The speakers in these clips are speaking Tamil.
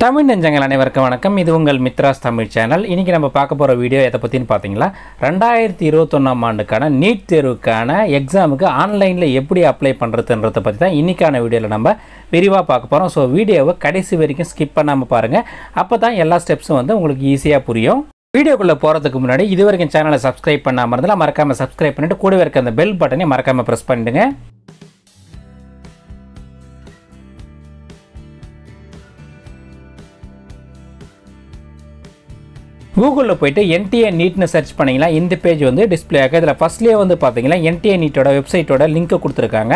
தமிழ் நெஞ்சங்கள் அனைவருக்கும் வணக்கம். இது உங்கள் மித்ராஸ் தமிழ் சேனல். இன்றைக்கி நம்ம பார்க்க போகிற வீடியோ எதை பற்றின்னு பார்த்தீங்களா, 2021ஆம் ஆண்டுக்கான நீட் தேர்வுக்கான எக்ஸாமுக்கு ஆன்லைனில் எப்படி அப்ளை பண்ணுறதுன்றதை பற்றி தான் இன்றைக்கான வீடியோவில் நம்ம விரிவாக பார்க்க போகிறோம். ஸோ வீடியோவை கடைசி வரைக்கும் ஸ்கிப் பண்ணாமல் பாருங்கள். அப்போ தான் எல்லா ஸ்டெப்ஸும் வந்து உங்களுக்கு ஈஸியாக புரியும். வீடியோக்குள்ளே போகிறதுக்கு முன்னாடி இது வரைக்கும் சேனலை சப்ஸ்கிரைப் பண்ணாமல் இருந்தால் மறக்காமல் சப்ஸ்கிரைப் பண்ணிவிட்டு கூடவே இருக்க அந்த பெல் பட்டனை மறக்காமல் ப்ரெஸ் பண்ணிடுங்க. கூகுளில் போய்ட்டு என்டிஏ நீட்னு சர்ச் பண்ணிங்கன்னா இந்த பேஜ் வந்து டிஸ்பிளே ஆகும். இதில் ஃபஸ்ட்லேயே வந்து பார்த்தீங்கன்னா என்டிஏ நீட்டோட வெப்சைட்டோட லிங்க்கை கொடுத்துருக்காங்க.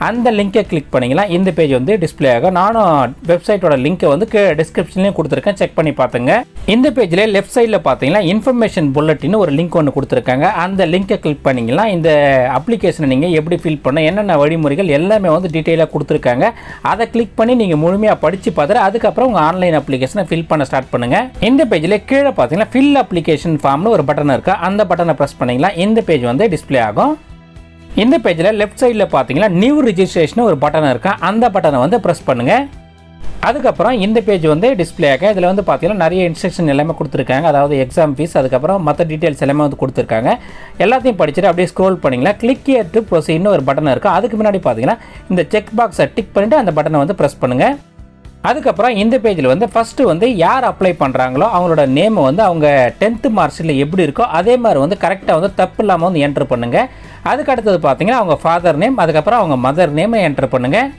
அந்த லிங்க்கை கிளிக் பண்ணிங்கன்னா இந்த பேஜ் வந்து டிஸ்பிளே ஆகும். நானும் வெப்சைட்டோட லிங்க்கை வந்து டிஸ்கிரிப்ஷன்லேயும் கொடுத்துருக்கேன், செக் பண்ணி பார்த்துங்க. இந்த பேஜில் லெஃப்ட் சைடில் பார்த்தீங்கன்னா இன்ஃபர்மேஷன் புல்லட்டின்னு ஒரு லிங்க் ஒன்று கொடுத்துருக்காங்க. அந்த லிங்க்கை கிளிக் பண்ணிங்கன்னா இந்த அப்ளிகேஷனை நீங்கள் எப்படி ஃபில் பண்ண என்னென்ன வழிமுறைகள் எல்லாமே வந்து டீட்டெயிலாக கொடுத்துருக்காங்க. அதை கிளிக் பண்ணி நீங்கள் முழுமையாக படித்து பார்த்துட்டு அதுக்கப்புறம் உங்கள் ஆன்லைன் அப்ளிகேஷனை ஃபில் பண்ண ஸ்டார்ட் பண்ணுங்கள். இந்த பேஜில் கீழே பார்த்தீங்கன்னா ஃபில் அப்ளிகேஷன் ஃபார்ம்னு ஒரு பட்டன் இருக்கா, அந்த பட்டனை ப்ரெஸ் பண்ணிங்களா இந்த பேஜ் வந்து டிஸ்பிளே ஆகும். இந்த பேஜில் லெஃப்ட் சைடில் பார்த்தீங்கன்னா நியூ ரிஜிஸ்ட்ரேஷன் ஒரு பட்டன் இருக்கா, அந்த பட்டனை வந்து ப்ரெஸ் பண்ணுங்கள். அதுக்கப்புறம் இந்த பேஜ் வந்து டிஸ்பிளே ஆகும். இதில் வந்து பார்த்தீங்கன்னா நிறைய இன்ஸ்ட்ரக்ஷன் எல்லாமே கொடுத்துருக்காங்க. அதாவது எக்ஸாம் ஃபீஸ், அதுக்கப்புறம் மற்ற டீட்டெயில்ஸ் எல்லாமே வந்து கொடுத்துருக்காங்க. எல்லாத்தையும் படிச்சுட்டு அப்படியே ஸ்க்ரோல் பண்ணிங்களா கிளிக் ஹியர் டு ப்ரொசீட்னு ஒரு பட்டன் இருக்குது. அதுக்கு முன்னாடி பார்த்தீங்கன்னா இந்த செக் பாக்ஸை டிக் பண்ணிவிட்டு அந்த பட்டனை வந்து ப்ரெஸ் பண்ணுங்கள். அதுக்கப்புறம் இந்த பேஜில் வந்து ஃபஸ்ட்டு வந்து யார் அப்ளை பண்ணுறாங்களோ அவங்களோட நேமை வந்து அவங்க 10th மார்க்ஸில் எப்படி இருக்கோ அதே மாதிரி வந்து கரெக்டாக வந்து தப்பு இல்லாமல் வந்து என்ட்ரு பண்ணுங்கள். அதுக்கு அடுத்தது பார்த்தீங்கன்னா அவங்க ஃபாதர் நேம், அதுக்கப்புறம் அவங்க மதர் நேமை என்ட்ரு பண்ணுங்கள்.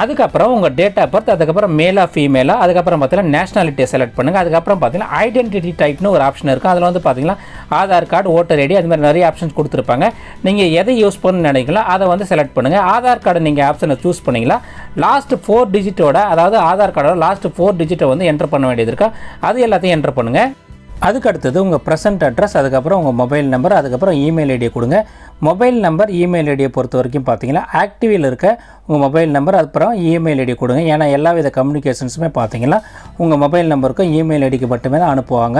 அதுக்கப்புறம் உங்கள் டேட் ஆஃப் பர்த், அதுக்கப்புறம் மேலா ஃபீமேலா, அதுக்கப்புறம் பார்த்தீங்கன்னா நேஷனாலிட்டியை செலக்ட் பண்ணுங்கள். அதுக்கப்புறம் பார்த்தீங்கன்னா ஐடென்டிட்டி டைப்னு ஒரு ஆப்ஷன் இருக்கும். அதில் வந்து பார்த்தீங்கன்னா ஆதார் கார்டு, ஓட்டர் ஐடி, அது மாதிரி நிறைய ஆப்ஷன்ஸ் கொடுத்துருப்பாங்க. நீங்கள் எதை யூஸ் பண்ணணும்னு நினைக்கலாம் அதை வந்து செலக்ட் பண்ணுங்கள். ஆதார் கார்டு நீங்கள் ஆப்ஷனை சூஸ் பண்ணிங்களா லாஸ்ட் 4 டிஜிட்டோட, அதாவது ஆதார் கார்டோட லாஸ்ட் 4 டிஜிட்டை வந்து என்ட்ரு பண்ண வேண்டியது இருக்கா, அது எல்லாத்தையும் என்ட்ரு பண்ணுங்கள். அதுக்கு அடுத்தது உங்கள் ப்ரெசென்ட் அட்ரஸ், அதுக்கப்புறம் உங்கள் மொபைல் நம்பர், அதுக்கப்புறம் இமெயில் ஐடியை கொடுங்க. மொபைல் நம்பர் இமெயில் ஐடியை பொறுத்த வரைக்கும் பார்த்தீங்கன்னா ஆக்டிவில் இருக்க உங்கள் மொபைல் நம்பர் அப்புறம் இமெயில் ஐடி கொடுங்க. ஏன்னா எல்லா வித கம்யூனிகேஷன்ஸுமே பார்த்தீங்கன்னா உங்கள் மொபைல் நம்பருக்கும் இமெயில் ஐடிக்கு மட்டுமே தான் அனுப்புவாங்க.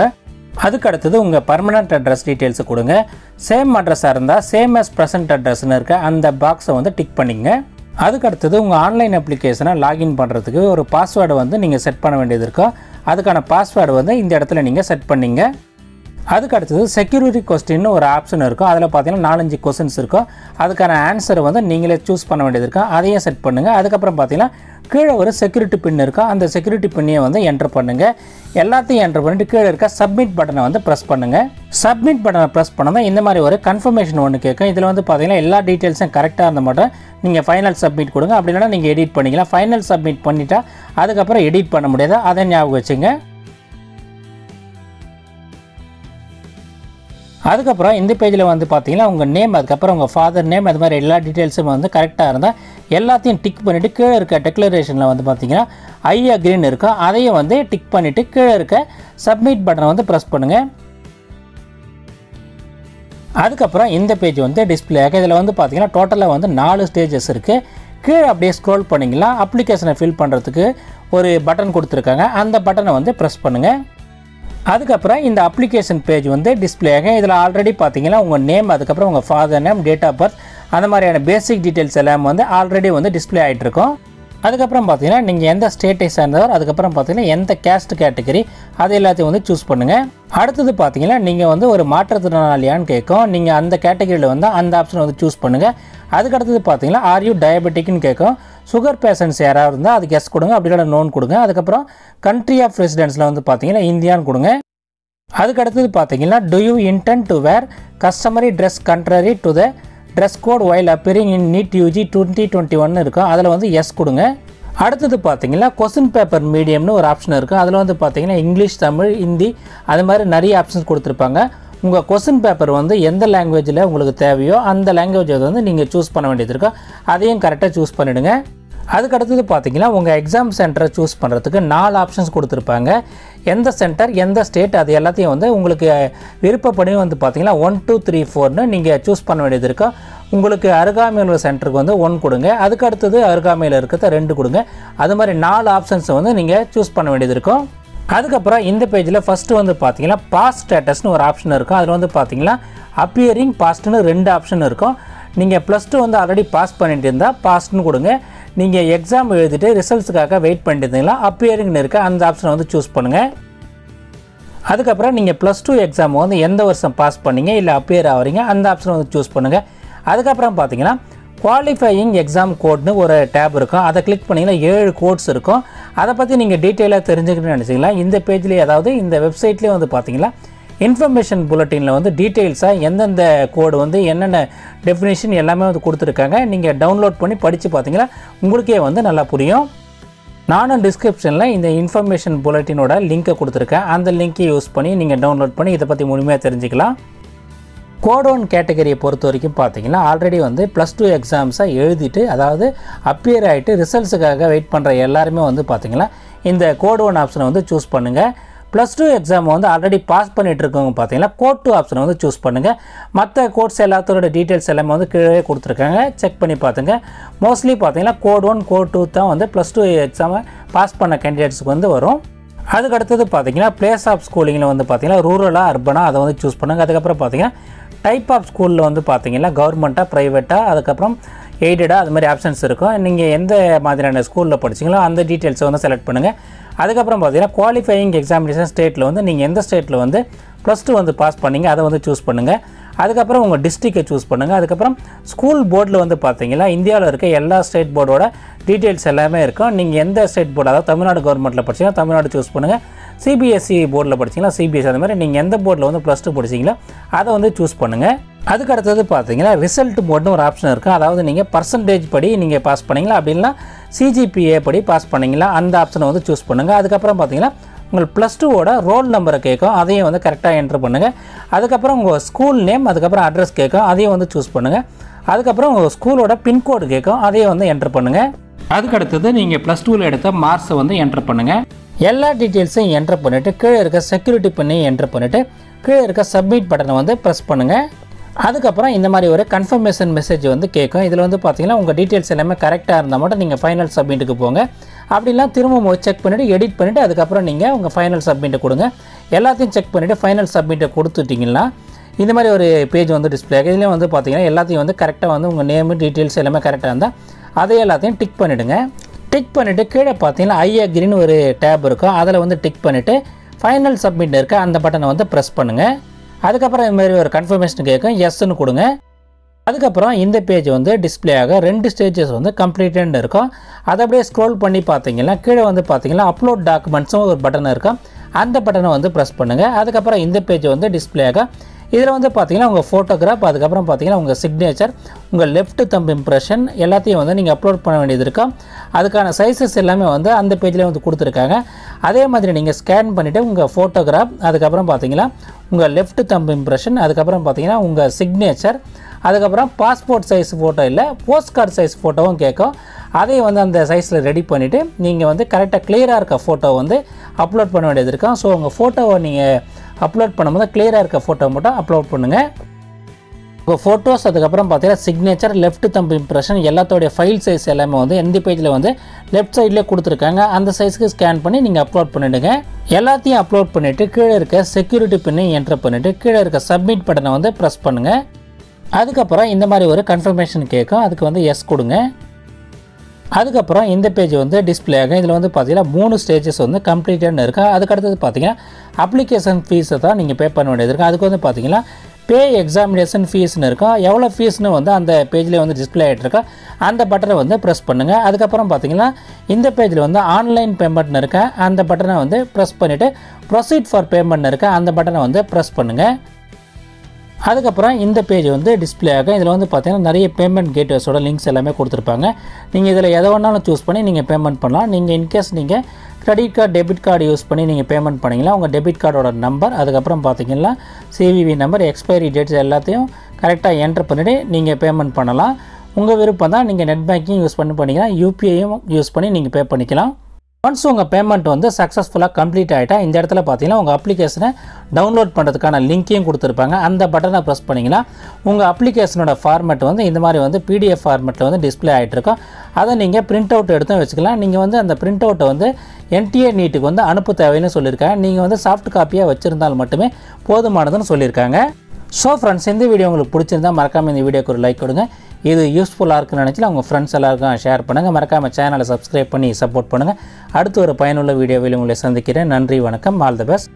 அதுக்கு அடுத்தது உங்கள் பர்மனெண்ட் அட்ரஸ் டீட்டெயில்ஸை கொடுங்க. சேம் அட்ரஸாக இருந்தால் சேம் as ப்ரெசென்ட் அட்ரஸ்ன்னு இருக்க அந்த பாக்ஸை வந்து டிக் பண்ணிங்க. அதுக்கு அடுத்தது உங்கள் ஆன்லைன் அப்ளிகேஷனை லாகின் பண்ணுறதுக்கு ஒரு பாஸ்வேர்டை வந்து நீங்கள் செட் பண்ண வேண்டியது இருக்கும். அதுக்கான பாஸ்வேர்டு வந்து இந்த இடத்துல நீங்கள் செட் பண்ணிங்க. அதுக்கு அடுத்தது செக்யூரிட்டி கொஸ்டின்னு ஒரு ஆப்ஷன் இருக்கும். அதில் பார்த்தீங்கன்னா 4-5 கொஸ்டின்ஸ் இருக்கும். அதுக்கான ஆன்சரை வந்து நீங்களே சூஸ் பண்ண வேண்டியது இருக்கும். அதையும் செட் பண்ணுங்கள். அதுக்கப்புறம் பார்த்தீங்கன்னா கீழே ஒரு செக்யூரிட்டி பின் இருக்கும். அந்த செக்யூரிட்டி பின்னையை வந்து என்ட்ரு பண்ணுங்கள். எல்லாத்தையும் என்ட்ரு பண்ணிவிட்டு கீழே இருக்க சப்மிட் பட்டனை வந்து ப்ரெஸ் பண்ணுங்கள். சப்மிட் பட்டனை ப்ரெஸ் பண்ணால் இந்த மாதிரி ஒரு கன்ஃபர்மேஷன் ஒன்று கேட்கும். இதில் வந்து பார்த்தீங்கன்னா எல்லா டீட்டெயில்ஸும் கரெக்டாக இருந்தால் மட்டும் நீங்கள் ஃபைனல் சப்மிட் கொடுங்க. அப்படி இல்லைனா நீங்கள் எடிட் பண்ணிக்கலாம். ஃபைனல் சப்மிட் பண்ணிட்டா அதுக்கப்புறம் எடிட் பண்ண முடியாது, அதை ஞாபகம் வச்சுங்க. அதுக்கப்புறம் இந்த பேஜில் வந்து பார்த்தீங்கன்னா உங்கள் நேம், அதுக்கப்புறம் உங்கள் ஃபாதர் நேம், அது மாதிரி எல்லா டீட்டெயில்ஸும் வந்து கரெக்டாக இருந்தால் எல்லாத்தையும் டிக் பண்ணிவிட்டு கீழே இருக்க டெக்ளரேஷனில் வந்து பார்த்தீங்கன்னா ஐ அக்ரின்னு இருக்கும். அதையும் வந்து டிக் பண்ணிவிட்டு கீழே இருக்க சப்மிட் பட்டனை வந்து ப்ரெஸ் பண்ணுங்கள். அதுக்கப்புறம் இந்த பேஜ் வந்து டிஸ்பிளே ஆகும். இதில் வந்து பார்த்தீங்கன்னா டோட்டலாக வந்து 4 ஸ்டேஜஸ் இருக்குது. கீழே அப்படியே ஸ்க்ரோல் பண்ணிங்களா அப்ளிகேஷனை ஃபில் பண்ணுறதுக்கு ஒரு பட்டன் கொடுத்துருக்காங்க. அந்த பட்டனை வந்து ப்ரெஸ் பண்ணுங்கள். அதுக்கப்புறம் இந்த அப்ளிகேஷன் பேஜ் வந்து டிஸ்பிளே ஆகும். இதில் ஆல்ரெடி பார்த்தீங்கன்னா உங்கள் நேம், அதுக்கப்புறம் உங்கள் father name, date of birth, அந்த மாதிரியான பேசிக் டீட்டெயில்ஸ் எல்லாம் வந்து ஆல்ரெடி வந்து டிஸ்பிளே ஆகிட்டு இருக்கும். அதுக்கப்புறம் பார்த்தீங்கன்னா நீங்கள் எந்த ஸ்டேட்டை சேர்ந்தவர், அதுக்கப்புறம் பார்த்தீங்கன்னா எந்த கேஸ்ட் கேட்டகரி, அது எல்லாத்தையும் வந்து சூஸ் பண்ணுங்கள். அடுத்தது பார்த்தீங்கன்னா நீங்கள் வந்து ஒரு மாற்றுத்திறனாளியான்னு கேட்கும். நீங்கள் அந்த கேட்டகரியில் வந்து அந்த ஆப்ஷனை வந்து சூஸ் பண்ணுங்கள். அதுக்கடுத்தது பார்த்தீங்கன்னா ஆர் யூ டயபெட்டிக்னு கேட்கும். சுகர் பேஷண்ட்ஸ் யாராவது இருந்தால் அதுக்கு எஸ் கொடுங்க, அப்படி இல்லைனா நோன் கொடுங்க. அதுக்கப்புறம் கண்ட்ரி ஆஃப் ரெசிடென்ஸில் வந்து பார்த்தீங்கன்னா இந்தியான்னு கொடுங்க. அதுக்கடுத்தது பார்த்தீங்கன்னா do you intend to wear customary dress contrary to the dress code while appearing in NEET UG 2021 இருக்கும். அதில் வந்து எஸ் கொடுங்க. அடுத்தது பார்த்தீங்கன்னா கொஸ்டின் பேப்பர் மீடியம்னு ஒரு ஆப்ஷன் இருக்குது. அதில் வந்து பார்த்தீங்கன்னா இங்கிலீஷ், தமிழ், ஹிந்தி, அது மாதிரி நிறைய ஆப்ஷன்ஸ் கொடுத்துருப்பாங்க. உங்கள் கொஸ்டின் பேப்பர் வந்து எந்த லாங்குவேஜில் உங்களுக்கு தேவையோ அந்த லாங்குவேஜை வந்து நீங்கள் சூஸ் பண்ண வேண்டியது இருக்கும். அதையும் கரெக்டாக சூஸ் பண்ணிவிடுங்க. அதுக்கடுத்தது பார்த்தீங்கன்னா உங்கள் எக்ஸாம் சென்டரை சூஸ் பண்ணுறதுக்கு 4 ஆப்ஷன்ஸ் கொடுத்துருப்பாங்க. எந்த சென்டர், எந்த ஸ்டேட், அது எல்லாத்தையும் வந்து உங்களுக்கு விருப்பப்படி வந்து பார்த்தீங்கன்னா 1, 2, 3, 4ன்னு நீங்கள் சூஸ் பண்ண வேண்டியது இருக்கும். உங்களுக்கு அருகாமையில் உள்ள சென்டருக்கு வந்து 1 கொடுங்க. அதுக்கு அடுத்தது அருகாமையில் இருக்கிறத 2 கொடுங்க. அது மாதிரி 4 ஆப்ஷன்ஸை வந்து நீங்கள் சூஸ் பண்ண வேண்டியது இருக்கும். அதுக்கப்புறம் இந்த பேஜில் ஃபஸ்ட்டு வந்து பார்த்தீங்கன்னா பாஸ் ஸ்டேட்டஸ்னு ஒரு ஆப்ஷன் இருக்கும். அதில் வந்து பார்த்தீங்கன்னா அப்பியரிங் பாஸ்ட்னு 2 ஆப்ஷன் இருக்கும். நீங்கள் +2 வந்து ஆல்ரெடி பாஸ் பண்ணிட்டு இருந்தால் பாஸ்ட்னு கொடுங்க. நீங்கள் எக்ஸாம் எழுதிட்டு ரிசல்ட்ஸுக்காக வெயிட் பண்ணிட்டு இருந்தீங்களா அப்பியரிங்னு இருக்க அந்த ஆப்ஷனை வந்து சூஸ் பண்ணுங்கள். அதுக்கப்புறம் நீங்கள் +2 எக்ஸாம் வந்து எந்த வருஷம் பாஸ் பண்ணீங்க இல்லை அப்பியர் ஆகிறீங்க அந்த ஆப்ஷனை வந்து சூஸ் பண்ணுங்கள். அதுக்கப்புறம் பார்த்தீங்கன்னா குவாலிஃபையிங் எக்ஸாம் கோட்னு ஒரு டேப் இருக்கும். அதை கிளிக் பண்ணிங்கன்னா 7 கோட்ஸ் இருக்கும். அதை பற்றி நீங்கள் டீட்டெயிலாக தெரிஞ்சுக்கணும்னு நினச்சிங்களா இந்த பேஜ்லேயே அதாவது இந்த வெப்சைட்லேயே வந்து பார்த்தீங்கன்னா இன்ஃபர்மேஷன் புல்லட்டினில் வந்து டீட்டெயில்ஸாக எந்தெந்த கோடு வந்து என்னென்ன டெஃபினேஷன் எல்லாமே வந்து கொடுத்துருக்காங்க. நீங்கள் டவுன்லோட் பண்ணி படித்து பார்த்தீங்கன்னா உங்களுக்கே வந்து நல்லா புரியும். நானும் டிஸ்கிரிப்ஷனில் இந்த இன்ஃபர்மேஷன் புல்லட்டினோட லிங்க்கை கொடுத்துருக்கேன். அந்த லிங்க்கை யூஸ் பண்ணி நீங்கள் டவுன்லோட் பண்ணி இதை பற்றி முழுமையாக தெரிஞ்சுக்கலாம். கோட் 1 கேட்டகரியை பொறுத்த வரைக்கும் பார்த்தீங்கன்னா ஆல்ரெடி வந்து +2 எக்ஸாம்ஸை எழுதிட்டு அதாவது அப்பியர் ஆகிட்டு ரிசல்ட்ஸுக்காக வெயிட் பண்ணுற எல்லாருமே வந்து பார்த்தீங்கன்னா இந்த கோட் 1 ஆப்ஷனை வந்து சூஸ் பண்ணுங்கள். +2 எக்ஸாம் வந்து ஆல்ரெடி பாஸ் பண்ணிட்டு இருக்கவங்க பார்த்தீங்கன்னா கோட் 2 ஆப்ஷனை வந்து சூஸ் பண்ணுங்கள். மற்ற கோட்ஸ் எல்லாத்தோட டீட்டெயில்ஸ் எல்லாமே வந்து கீழே கொடுத்துருக்காங்க. செக் பண்ணி பார்த்துங்க. மோஸ்ட்லி பார்த்தீங்கன்னா கோட் 1 கோட் 2 தான் வந்து +2 எக்ஸாமை பாஸ் பண்ண கேண்டிடேட்ஸுக்கு வந்து வரும். அதுக்கு அடுத்தது பார்த்தீங்கன்னா பிளேஸ் ஆஃப் ஸ்கூலிங்கில் வந்து பார்த்தீங்கன்னா ரூரலாக அர்பனாக அதை வந்து சூஸ் பண்ணுங்கள். அதுக்கப்புறம் பார்த்தீங்கன்னா டைப் ஆஃப் ஸ்கூலில் வந்து பார்த்தீங்கன்னா கவர்மெண்ட்டாக ப்ரைவேட்டாக அதுக்கப்புறம் எய்டடாக அது மாதிரி ஆப்ஷன்ஸ் இருக்கும். நீங்கள் எந்த மாதிரியான ஸ்கூலில் படிச்சிங்களோ அந்த டீட்டெயில்ஸை வந்து செலக்ட் பண்ணுங்கள். அதுக்கப்புறம் பார்த்தீங்கன்னா குவாலிஃபையிங் எக்ஸாமினேஷன் ஸ்டேட்டில் வந்து நீங்கள் எந்த ஸ்டேட்டில் வந்து +2 வந்து பாஸ் பண்ணீங்க அதை வந்து சூஸ் பண்ணுங்கள். அதுக்கப்புறம் உங்கள் டிஸ்ட்ரிக்டை சூஸ் பண்ணுங்கள். அதுக்கப்புறம் ஸ்கூல் போர்டில் வந்து பார்த்தீங்கன்னா இந்தியாவில் இருக்க எல்லா ஸ்டேட் போர்டோட டீட்டெயில்ஸ் எல்லாமே இருக்கும். நீங்கள் எந்த ஸ்டேட் போர்டு அதாவது தமிழ்நாடு கவர்மெண்ட்டில் படிச்சிங்கன்னா தமிழ்நாடு சூஸ் பண்ணுங்கள். சிபிஎஸ்சி போர்டில் படிச்சிங்கன்னா சிபிஎஸ்சி அது மாதிரி நீங்கள் எந்த போர்டில் வந்து +2 படிச்சிங்களோ அதை வந்து சூஸ் பண்ணுங்கள். அதுக்கு அடுத்தது பார்த்தீங்கன்னா ரிசல்ட் போர்டுன்னு ஒரு ஆப்ஷன் இருக்குது. அதாவது நீங்கள் பர்சன்டேஜ் படி நீங்கள் பாஸ் பண்ணிங்களா அப்படின்னா CGPA படி பாஸ் பண்ணிங்களா அந்த ஆப்ஷனை வந்து சூஸ் பண்ணுங்கள். அதுக்கப்புறம் பார்த்தீங்கன்னா உங்கள் +2வோட ரோல் நம்பரை கேட்கும். அதையும் வந்து கரெக்டாக என்ட்ரு பண்ணுங்கள். அதுக்கப்புறம் உங்கள் ஸ்கூல் நேம் அதுக்கப்புறம் அட்ரஸ் கேட்கும். அதையும் வந்து சூஸ் பண்ணுங்கள். அதுக்கப்புறம் உங்கள் ஸ்கூலோட பின்கோடு கேட்கும். அதையும் வந்து என்ட்ரு பண்ணுங்கள். அதுக்கு அடுத்தது நீங்கள் +2வில் எடுத்த மார்க்ஸை வந்து என்ட்ரு பண்ணுங்கள். எல்லா டீட்டெயில்ஸையும் என்ட்ரு பண்ணிவிட்டு கீழே இருக்க செக்யூரிட்டி பின்னையும் என்ட்ரு பண்ணிவிட்டு கீழே இருக்க சப்மிட் பட்டனை வந்து ப்ரெஸ் பண்ணுங்கள். அதுக்கப்புறம் இந்த மாதிரி ஒரு கன்ஃபர்மேஷன் மெசேஜ் வந்து கேட்கும். இதில் வந்து பார்த்தீங்கன்னா உங்கள் டீட்டெயில்ஸ் எல்லாமே கரெக்டாக இருந்தால் மட்டும் நீங்கள் ஃபைனல் சப்மிட்டுக்கு போங்க. அப்படிலாம் திரும்ப செக் பண்ணிவிட்டு எடிட் பண்ணிவிட்டு அதுக்கப்புறம் நீங்கள் உங்கள் ஃபைனல் சப்மிட்டை கொடுங்க. எல்லாத்தையும் செக் பண்ணிவிட்டு ஃபைனல் சப்மிட்டை கொடுத்துட்டிங்கன்னா இந்த மாதிரி ஒரு பேஜ் வந்து டிஸ்பிளே ஆகும். இதுலேயும் வந்து பார்த்தீங்கன்னா எல்லாத்தையும் வந்து கரெக்டாக வந்து உங்கள் நேமு டீட்டெயில்ஸ் எல்லாமே கரெக்டாக இருந்தால் அதை எல்லாத்தையும் டிக் பண்ணிவிடுங்க. டிக் பண்ணிவிட்டு கீழே பார்த்தீங்கன்னா ஐ அக்ரின்னு ஒரு டேப் இருக்கும். அதில் வந்து டிக் பண்ணிவிட்டு ஃபைனல் சப்மிட் இருக்க அந்த பட்டனை வந்து ப்ரெஸ் பண்ணுங்கள். அதுக்கப்புறம் இது மாதிரி ஒரு கன்ஃபர்மேஷன் கேட்கும். எஸ்ன்னு கொடுங்க. அதுக்கப்புறம் இந்த பேஜ் வந்து டிஸ்பிளே ஆக 2 ஸ்டேஜஸ் வந்து கம்ப்ளீட்டட்னு இருக்கும். அதை அப்படியே ஸ்க்ரோல் பண்ணி பார்த்தீங்கன்னா கீழே வந்து பார்த்தீங்கன்னா அப்லோட் டாக்குமெண்ட்ஸும் ஒரு பட்டன் இருக்கும். அந்த பட்டனை வந்து ப்ரெஸ் பண்ணுங்கள். அதுக்கப்புறம் இந்த பேஜ் வந்து டிஸ்பிளே ஆக இதில் வந்து பார்த்தீங்கன்னா உங்கள் ஃபோட்டோகிராஃப் அதுக்கப்புறம் பார்த்தீங்கன்னா உங்கள் சிக்னேச்சர் உங்கள் லெஃப்ட் தம்ப் இம்ப்ரெஷன் எல்லாத்தையும் வந்து நீங்கள் அப்லோட் பண்ண வேண்டியது இருக்கும். அதுக்கான சைஸஸ் எல்லாமே வந்து அந்த பேஜில் வந்து கொடுத்துருக்காங்க. அதே மாதிரி நீங்கள் ஸ்கேன் பண்ணிவிட்டு உங்கள் ஃபோட்டோகிராஃப் அதுக்கப்புறம் பார்த்தீங்கன்னா உங்கள் லெஃப்ட் தம்ப் இம்ப்ரெஷன் அதுக்கப்புறம் பார்த்தீங்கன்னா உங்கள் சிக்னேச்சர் அதுக்கப்புறம் பாஸ்போர்ட் சைஸ் ஃபோட்டோ இல்லை போஸ்ட் கார்டு சைஸ் ஃபோட்டோவும் கேட்கும். அதையும் வந்து அந்த சைஸில் ரெடி பண்ணிவிட்டு நீங்கள் வந்து கரெக்டாக கிளியராக இருக்க ஃபோட்டோ வந்து அப்லோட் பண்ண வேண்டியது இருக்கும். ஸோ உங்கள் ஃபோட்டோவை நீங்கள் அப்லோட் பண்ணும்போது கிளியராக இருக்க ஃபோட்டோ மட்டும் அப்லோட் பண்ணுங்கள். இப்போ ஃபோட்டோஸ் அதுக்கப்புறம் பார்த்தீங்கன்னா சிக்னேச்சர் லெஃப்ட் தம்ப் இம்ப்ரெஷன் எல்லாத்தோடைய ஃபைல் சைஸ் எல்லாமே வந்து எந்த பேஜில் வந்து லெஃப்ட் சைட்லேயே கொடுத்துருக்காங்க. அந்த சைஸ்க்கு ஸ்கேன் பண்ணி நீங்கள் அப்லோட் பண்ணிவிடுங்க. எல்லாத்தையும் அப்லோட் பண்ணிவிட்டு கீழே இருக்க செக்யூரிட்டி பின்னை என்ட்ரு பண்ணிவிட்டு கீழே இருக்க சப்மிட் பட்டனை வந்து ப்ரெஸ் பண்ணுங்கள். அதுக்கப்புறம் இந்த மாதிரி ஒரு கன்ஃபர்மேஷன் கேட்கும். அதுக்கு வந்து எஸ் கொடுங்க. அதுக்கப்புறம் இந்த பேஜ் வந்து டிஸ்பிளே ஆகும். இதில் வந்து பார்த்தீங்கன்னா 3 ஸ்டேஜஸ் வந்து கம்ப்ளீட்டட்னு இருக்கும். அதுக்கடுத்தது பார்த்தீங்கன்னா அப்ளிகேஷன் ஃபீஸை தான் நீங்கள் பே பண்ண வேண்டியது இருக்கும். அதுக்கு வந்து பார்த்தீங்கன்னா பே எக்ஸாமினேஷன் ஃபீஸ்னு இருக்கும். எவ்வளோ ஃபீஸ்னு வந்து அந்த பேஜில் வந்து டிஸ்பிளே ஆகிட்டுருக்கா அந்த பட்டனை வந்து ப்ரெஸ் பண்ணுங்கள். அதுக்கப்புறம் பார்த்தீங்கன்னா இந்த பேஜில் வந்து ஆன்லைன் பேமெண்ட்னு இருக்கா அந்த பட்டனை வந்து ப்ரெஸ் பண்ணிவிட்டு ப்ரொசீட் ஃபார் பேமெண்ட்னு இருக்கா அந்த பட்டனை வந்து ப்ரெஸ் பண்ணுங்கள். அதுக்கப்புறம் இந்த பேஜ் வந்து டிஸ்பிளே ஆகும். இதில் வந்து பார்த்தீங்கன்னா நிறைய பேமெண்ட் கேட்வேஸோட லிங்க்ஸ் எல்லாமே கொடுத்துருப்பாங்க. நீங்கள் இதில் எதை வேணாலும் சூஸ் பண்ணி நீங்கள் பேமெண்ட் பண்ணலாம். நீங்கள் இன்கேஸ் நீங்கள் credit card debit card use பண்ணி நீங்கள் பேமெண்ட் பண்ணிங்களா உங்கள் டெபிட் கார்டோட நம்பர் அதுக்கப்புறம் பார்த்தீங்கன்னா CVV நம்பர் எக்ஸ்பைரி டேட்ஸ் எல்லாத்தையும் கரெக்டாக என்ட்ரு பண்ணிவிட்டு நீங்கள் பேமெண்ட் பண்ணலாம். உங்கள் விருப்பம் தான். நீங்கள் நெட் பேங்கிங் யூஸ் பண்ணி பண்ணிக்கலாம். UPIயும் யூஸ் பண்ணி நீங்கள் பே பண்ணிக்கலாம். ஒன்ஸ் உங்கள் பேமெண்ட் வந்து சக்ஸஸ்ஃபுல்லாக கம்ப்ளீட் ஆகிட்டா இந்த இடத்துல பார்த்தீங்கன்னா உங்கள் அப்ளிகேஷனை டவுன்லோட் பண்ணுறதுக்கான லிங்க்கையும் கொடுத்துருப்பாங்க. அந்த பட்டனை ப்ரெஸ் பண்ணிங்கன்னா உங்கள் அப்ளிகேஷனோட ஃபார்மேட் வந்து இந்த மாதிரி வந்து PDF ஃபார்மேட்டில் வந்து டிஸ்பிளே ஆகிட்ருக்கும். அதை நீங்கள் பிரிண்ட் அவுட் எடுத்தும் வச்சுக்கலாம். நீங்கள் வந்து அந்த பிரிண்ட் அவுட்டை வந்து NTA நீட்டுக்கு வந்து அனுப்ப தேவைன்னு சொல்லியிருக்காங்க. நீங்கள் வந்து சாஃப்ட் காப்பியாக வச்சுருந்தால் மட்டுமே போதுமானதுன்னு சொல்லியிருக்காங்க. ஸோ ஃப்ரெண்ட்ஸ், இந்த வீடியோ உங்களுக்கு பிடிச்சிருந்தா மறக்காமல் இந்த வீடியோக்கு ஒரு லைக் கொடுங்க. இது யூஸ்ஃபுல்லாக இருக்குன்னு நினச்சில உங்கள் ஃப்ரெண்ட்ஸ் எல்லாருக்கும் ஷேர் பண்ணுங்கள். மறக்காமல் சேனலை சப்ஸ்கிரைப் பண்ணி சப்போர்ட் பண்ணுங்கள். அடுத்து ஒரு பயனுள்ள வீடியோவில் உங்களை சந்திக்கிறேன். நன்றி, வணக்கம், ஆல் தி பெஸ்ட்.